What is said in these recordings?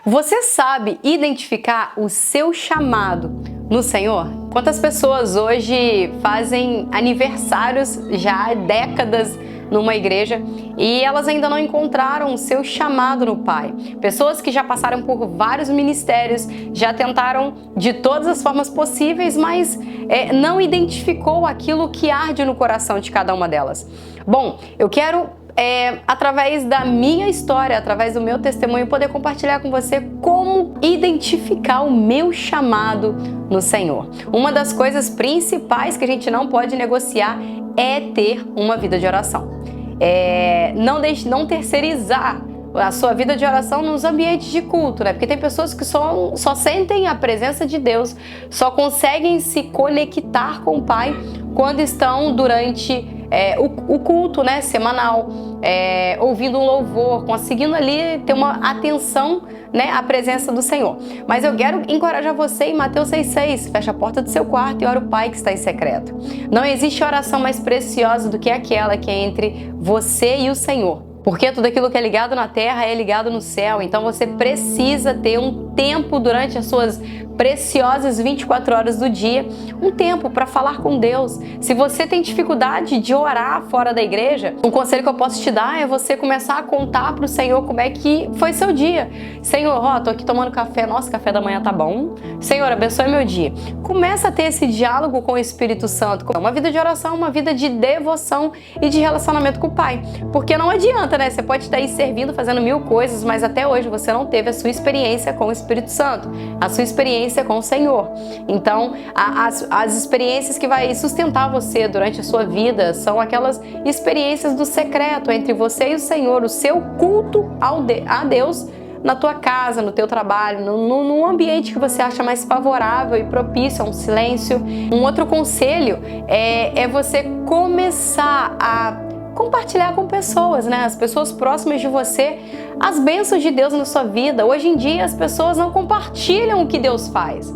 Você sabe identificar o seu chamado no Senhor? Quantas pessoas hoje fazem aniversários já há décadas numa igreja e elas ainda não encontraram o seu chamado no Pai? Pessoas que já passaram por vários ministérios, já tentaram de todas as formas possíveis, mas não identificou aquilo que arde no coração de cada uma delas. Bom, eu quero através da minha história, através do meu testemunho, poder compartilhar com você como identificar o meu chamado no Senhor. Uma das coisas principais que a gente não pode negociar é ter uma vida de oração. Não terceirizar a sua vida de oração nos ambientes de culto, né? Porque tem pessoas que só sentem a presença de Deus, só conseguem se conectar com o Pai quando estão durante o culto, né, semanal, ouvindo um louvor, conseguindo ali ter uma atenção, né, à presença do Senhor. Mas eu quero encorajar você em Mateus 6,6, fecha a porta do seu quarto e ora o Pai que está em secreto. Não existe oração mais preciosa do que aquela que é entre você e o Senhor. Porque tudo aquilo que é ligado na terra é ligado no céu. Então você precisa ter um tempo durante as suas preciosas 24 horas do dia, um tempo para falar com Deus. Se você tem dificuldade de orar fora da igreja, um conselho que eu posso te dar é você começar a contar para o Senhor como é que foi seu dia. Senhor, tô aqui tomando café, nossa, café da manhã tá bom. Senhor, abençoe meu dia. Começa a ter esse diálogo com o Espírito Santo. Uma vida de oração, uma vida de devoção e de relacionamento com o Pai. Porque não adianta, né? Você pode estar aí servindo, fazendo mil coisas, mas até hoje você não teve a sua experiência com o Espírito Santo, a sua experiência com o Senhor. Então, as experiências que vai sustentar você durante a sua vida são aquelas experiências do secreto entre você e o Senhor, o seu culto a Deus na tua casa, no teu trabalho, num ambiente que você acha mais favorável e propício a um silêncio. Um outro conselho é você começar a compartilhar com pessoas, né? As pessoas próximas de você, as bênçãos de Deus na sua vida. Hoje em dia as pessoas não compartilham o que Deus faz.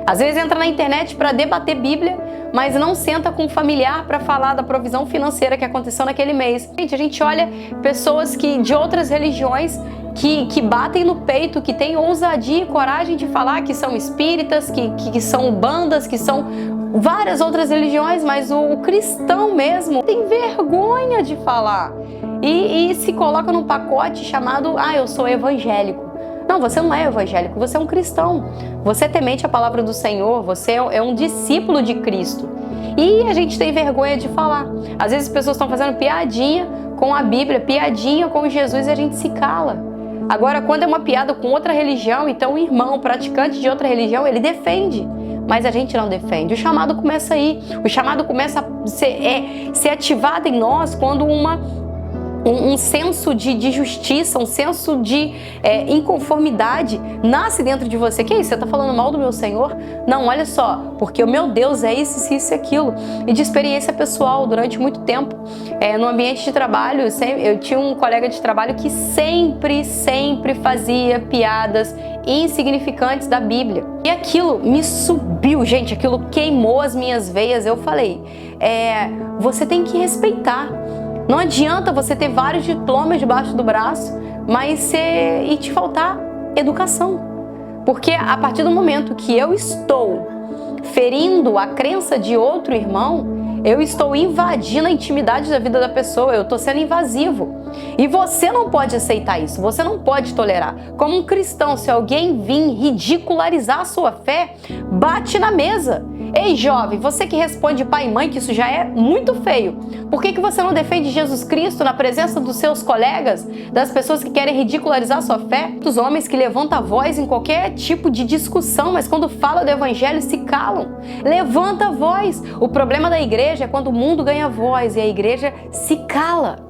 Às vezes entra na internet para debater Bíblia, mas não senta com um familiar para falar da provisão financeira que aconteceu naquele mês. A gente olha pessoas de outras religiões que batem no peito, que têm ousadia e coragem de falar que são espíritas, que são bandas, que são várias outras religiões, mas o cristão mesmo tem vergonha de falar e se coloca num pacote chamado eu sou evangélico. Não, você não é evangélico, você é um cristão. Você é temente à palavra do Senhor, você é um discípulo de Cristo. E a gente tem vergonha de falar. Às vezes as pessoas estão fazendo piadinha com a Bíblia, piadinha com Jesus e a gente se cala. Agora, quando é uma piada com outra religião, então o irmão praticante de outra religião, ele defende. Mas a gente não defende. O chamado começa aí. O chamado começa a ser ativado em nós quando um senso de justiça, um senso de inconformidade nasce dentro de você. Que é isso? Você está falando mal do meu Senhor? Não, olha só, porque o meu Deus é isso e aquilo. E de experiência pessoal, durante muito tempo, no ambiente de trabalho, eu tinha um colega de trabalho que sempre fazia piadas insignificantes da Bíblia. E aquilo me subiu, gente, aquilo queimou as minhas veias. Eu falei, você tem que respeitar. Não adianta você ter vários diplomas debaixo do braço, e te faltar educação. Porque a partir do momento que eu estou ferindo a crença de outro irmão, eu estou invadindo a intimidade da vida da pessoa, eu estou sendo invasivo. E você não pode aceitar isso, você não pode tolerar. Como um cristão, se alguém vir ridicularizar a sua fé, bate na mesa. Ei, jovem, você que responde pai e mãe, que isso já é muito feio. Por que você não defende Jesus Cristo na presença dos seus colegas, das pessoas que querem ridicularizar a sua fé? Dos homens que levantam a voz em qualquer tipo de discussão, mas quando fala do evangelho se calam. Levanta a voz. O problema da igreja é quando o mundo ganha voz e a igreja se cala.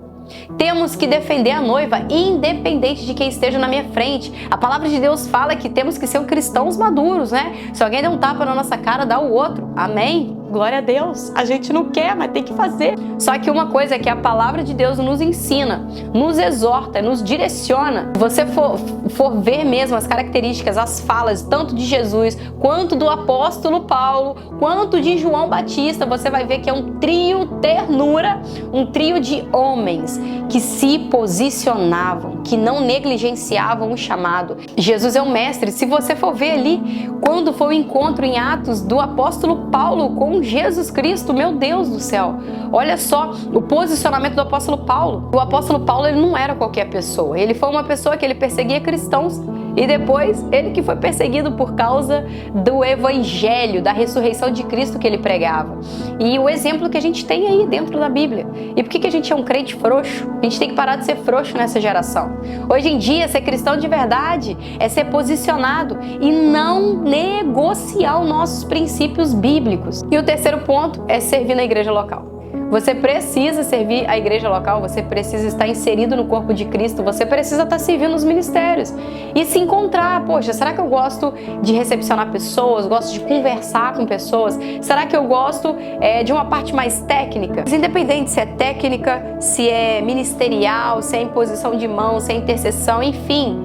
Temos que defender a noiva, independente de quem esteja na minha frente. A palavra de Deus fala que temos que ser cristãos maduros, né? Se alguém der um tapa na nossa cara, dá o outro. Amém? Glória a Deus. A gente não quer, mas tem que fazer. Só que uma coisa é que a palavra de Deus nos ensina, nos exorta, nos direciona. Se você for ver mesmo as características, as falas, tanto de Jesus, quanto do apóstolo Paulo, quanto de João Batista, você vai ver que é um trio ternura, um trio de homens que se posicionavam, que não negligenciavam o chamado. Jesus é o mestre. Se você for ver ali, quando foi o encontro em Atos do apóstolo Paulo com Jesus Cristo, meu Deus do céu, olha só o posicionamento do apóstolo Paulo. O apóstolo Paulo, ele não era qualquer pessoa, ele foi uma pessoa que ele perseguia cristãos e depois ele que foi perseguido por causa do evangelho, da ressurreição de Cristo que ele pregava. E o exemplo que a gente tem aí dentro da Bíblia. E por que a gente é um crente frouxo? A gente tem que parar de ser frouxo nessa geração. Hoje em dia, ser cristão de verdade é ser posicionado e não negociar os nossos princípios bíblicos. E o terceiro ponto é servir na igreja local. Você precisa servir a igreja local, você precisa estar inserido no corpo de Cristo, você precisa estar servindo os ministérios e se encontrar. Poxa, será que eu gosto de recepcionar pessoas, gosto de conversar com pessoas? Será que eu gosto de uma parte mais técnica? Mas independente se é técnica, se é ministerial, se é imposição de mãos, se é intercessão, enfim,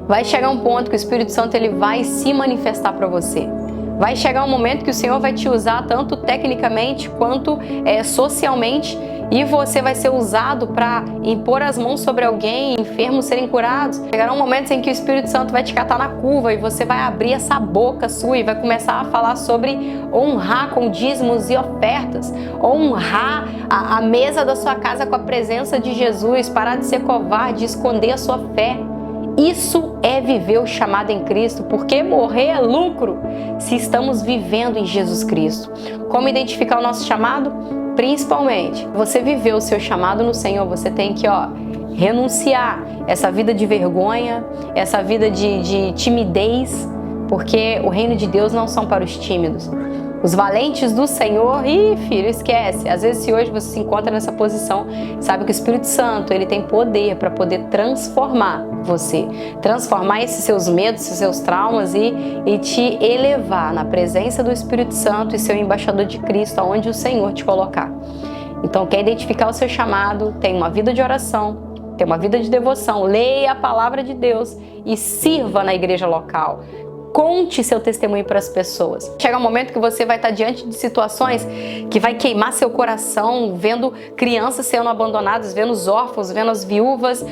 vai chegar um ponto que o Espírito Santo ele vai se manifestar para você. Vai chegar um momento que o Senhor vai te usar tanto tecnicamente quanto socialmente e você vai ser usado para impor as mãos sobre alguém, enfermos serem curados. Chegará um momento em que o Espírito Santo vai te catar na curva e você vai abrir essa boca sua e vai começar a falar sobre honrar com dízimos e ofertas, honrar a mesa da sua casa com a presença de Jesus, parar de ser covarde, esconder a sua fé. Isso é viver o chamado em Cristo, porque morrer é lucro se estamos vivendo em Jesus Cristo. Como identificar o nosso chamado? Principalmente, você viveu o seu chamado no Senhor, você tem que renunciar essa vida de vergonha, essa vida de timidez, porque o reino de Deus não são para os tímidos. Os valentes do Senhor, filho, esquece. Às vezes, se hoje você se encontra nessa posição, sabe que o Espírito Santo, ele tem poder para poder transformar você, transformar esses seus medos, esses seus traumas e te elevar na presença do Espírito Santo e ser o embaixador de Cristo, aonde o Senhor te colocar. Então, quer identificar o seu chamado, tem uma vida de oração, tem uma vida de devoção, leia a palavra de Deus e sirva na igreja local. Conte seu testemunho para as pessoas. Chega um momento que você vai estar diante de situações que vai queimar seu coração, vendo crianças sendo abandonadas, vendo os órfãos, vendo as viúvas,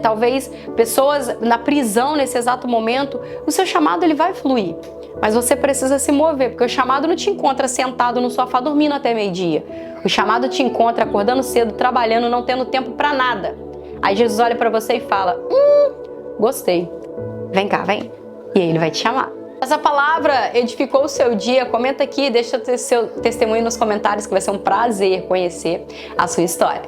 talvez pessoas na prisão nesse exato momento. O seu chamado ele vai fluir, mas você precisa se mover, porque o chamado não te encontra sentado no sofá dormindo até meio-dia. O chamado te encontra acordando cedo, trabalhando, não tendo tempo para nada. Aí Jesus olha para você e fala: gostei, vem cá, vem. E aí ele vai te chamar. Essa palavra edificou o seu dia? Comenta aqui, deixa seu testemunho nos comentários que vai ser um prazer conhecer a sua história.